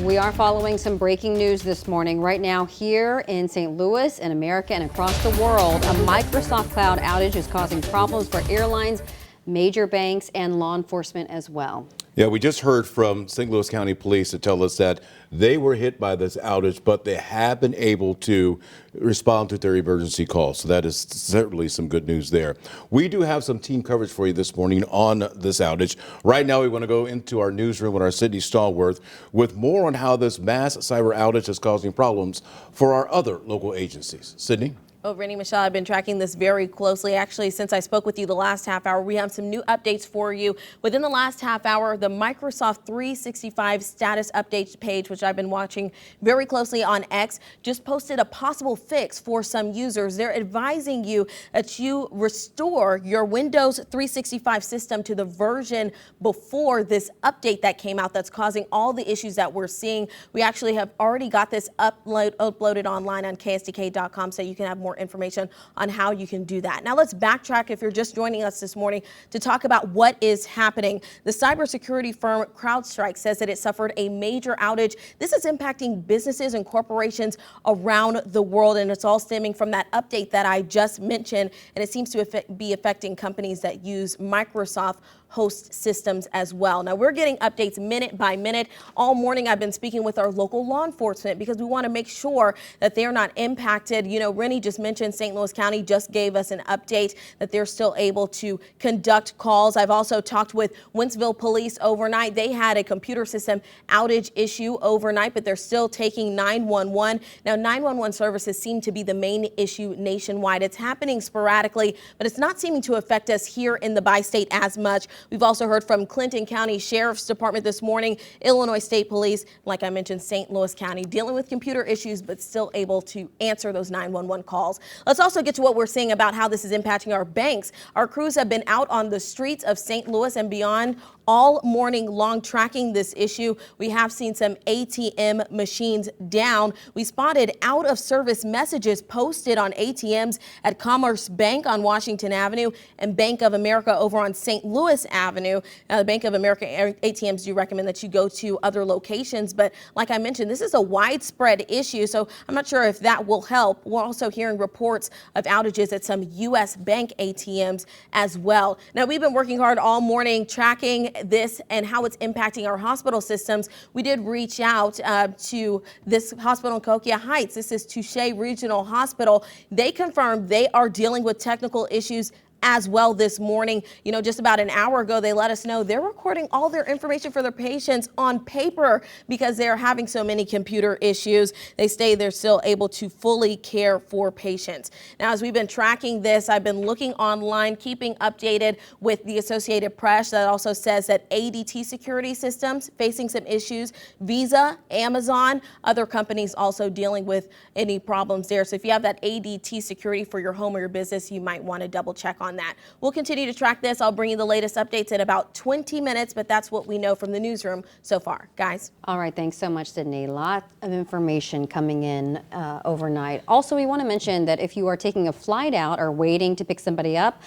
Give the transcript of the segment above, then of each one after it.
We are following some breaking news this morning. Right now here in St. Louis, in America, and across the world, a Microsoft Cloud outage is causing problems for airlines, major banks, and law enforcement as well. Yeah, we just heard from St. Louis County Police to tell us that they were hit by this outage, but they have been able to respond to their emergency calls. So that is certainly some good news there. We do have some team coverage for you this morning on this outage. Right now, we want to go into our newsroom with our Sydney Stallworth with more on how this mass cyber outage is causing problems for our other local agencies. Sydney? Oh, Rennie, Michelle, I've been tracking this very closely. Actually, since I spoke with you the last half hour, we have some new updates for you. Within the last half hour, the Microsoft 365 status update page, which I've been watching very closely on X, just posted a possible fix for some users. They're advising you that you restore your Windows 365 system to the version before this update that came out that's causing all the issues that we're seeing. We actually have already got this uploaded online on ksdk.com, so you can have more information on how you can do that. Now let's backtrack if you're just joining us this morning to talk about what is happening. The cybersecurity firm CrowdStrike says that it suffered a major outage. This is impacting businesses and corporations around the world, and it's all stemming from that update that I just mentioned, and it seems to be affecting companies that use Microsoft host systems as well. Now we're getting updates minute by minute. All morning I've been speaking with our local law enforcement because we want to make sure that they're not impacted. You know, Rennie just mentioned St. Louis County just gave us an update that they're still able to conduct calls. I've also talked with Wentzville Police overnight. They had a computer system outage issue overnight, but they're still taking 911. Now 911 services seem to be the main issue nationwide. It's happening sporadically, but it's not seeming to affect us here in the bi-state as much. We've also heard from Clinton County Sheriff's Department this morning, Illinois State Police, like I mentioned, St. Louis County, dealing with computer issues, but still able to answer those 911 calls. Let's also get to what we're seeing about how this is impacting our banks. Our crews have been out on the streets of St. Louis and beyond all morning long tracking this issue. We have seen some ATM machines down. We spotted out of service messages posted on ATMs at Commerce Bank on Washington Avenue and Bank of America over on St. Louis Avenue. Now, the Bank of America ATMs do recommend that you go to other locations, but like I mentioned, this is a widespread issue, so I'm not sure if that will help. We're also hearing reports of outages at some U.S. bank ATMs as well. Now, we've been working hard all morning tracking this and how it's impacting our hospital systems. We did reach out to this hospital in Coquia Heights. This is Touche Regional Hospital. They confirmed they are dealing with technical issues as well this morning. You know, just about an hour ago, they let us know they're recording all their information for their patients on paper because they're having so many computer issues. They say they're still able to fully care for patients. Now, as we've been tracking this, I've been looking online, keeping updated with the Associated Press that also says that ADT security systems facing some issues, Visa, Amazon, other companies also dealing with any problems there. So if you have that ADT security for your home or your business, you might want to double check on that. We'll continue to track this. I'll bring you the latest updates in about 20 minutes, but that's what we know from the newsroom so far. Guys. All right. Thanks so much, Sydney. A lot of information coming in overnight. Also, we want to mention that if you are taking a flight out or waiting to pick somebody up,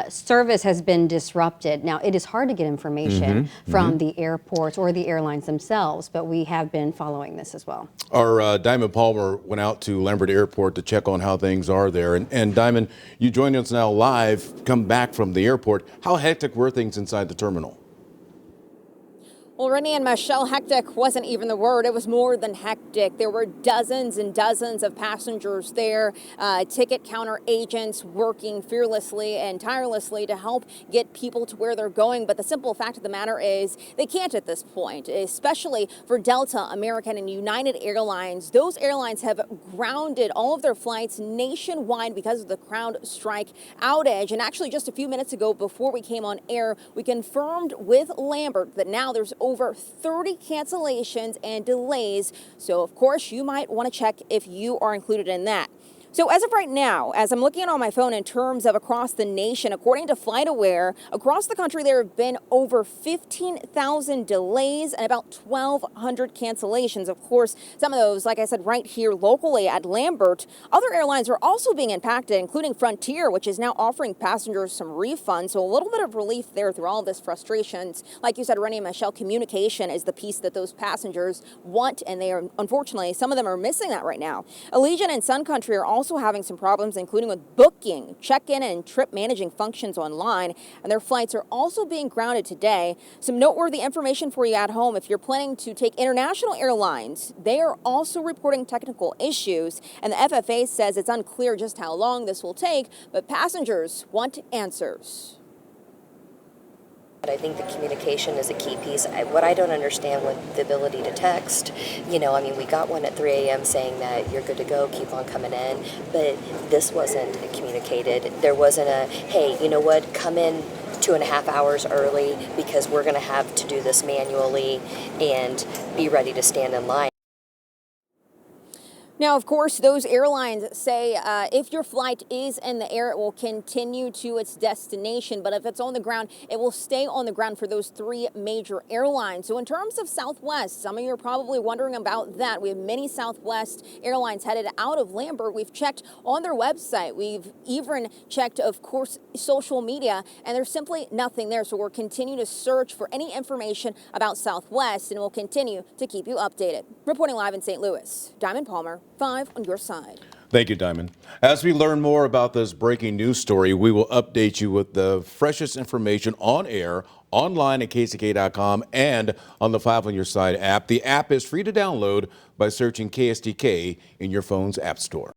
service has been disrupted. Now, it is hard to get information from the airports or the airlines themselves, but we have been following this as well. Our Diamond Palmer went out to Lambert Airport to check on how things are there. And Diamond, you join us now live, come back from the airport. How hectic were things inside the terminal? Well, Rennie and Michelle, hectic wasn't even the word. It was more than hectic. There were dozens and dozens of passengers there, ticket counter agents working fearlessly and tirelessly to help get people to where they're going. But the simple fact of the matter is they can't at this point, especially for Delta, American, and United Airlines. Those airlines have grounded all of their flights nationwide because of the CrowdStrike outage. And actually, just a few minutes ago, before we came on air, we confirmed with Lambert that now there's over 30 cancellations and delays. So, of course, you might want to check if you are included in that. So as of right now, as I'm looking on my phone in terms of across the nation, according to FlightAware, across the country there have been over 15,000 delays and about 1,200 cancellations. Of course, some of those, like I said, right here locally at Lambert. Other airlines are also being impacted, including Frontier, which is now offering passengers some refunds. So a little bit of relief there through all of this frustrations. Like you said, Rennie and Michelle, communication is the piece that those passengers want, and they are, unfortunately, some of them are missing that right now. Allegiant and Sun Country are also having some problems, including with booking, check-in, and trip managing functions online, and their flights are also being grounded today. Some noteworthy information for you at home: if you're planning to take international airlines, they are also reporting technical issues, and the FFA says it's unclear just how long this will take, but passengers want answers. I think the communication is a key piece. What I don't understand with the ability to text, I mean, we got one at 3 a.m. saying that you're good to go, keep on coming in, but this wasn't communicated. There wasn't a, hey, you know what, come in 2.5 hours early because we're going to have to do this manually and be ready to stand in line. Now, of course, those airlines say if your flight is in the air, it will continue to its destination. But if it's on the ground, it will stay on the ground for those 3 major airlines. So in terms of Southwest, some of you are probably wondering about that. We have many Southwest airlines headed out of Lambert. We've checked on their website. We've even checked, of course, social media, and there's simply nothing there. So we'll continue to search for any information about Southwest, and we'll continue to keep you updated. Reporting live in St. Louis, Diamond Palmer, 5 on your side. Thank you, Diamond. As we learn more about this breaking news story, we will update you with the freshest information on air, online at kck.com, and on the 5 on your side app. The app is free to download by searching KSDK in your phone's app store.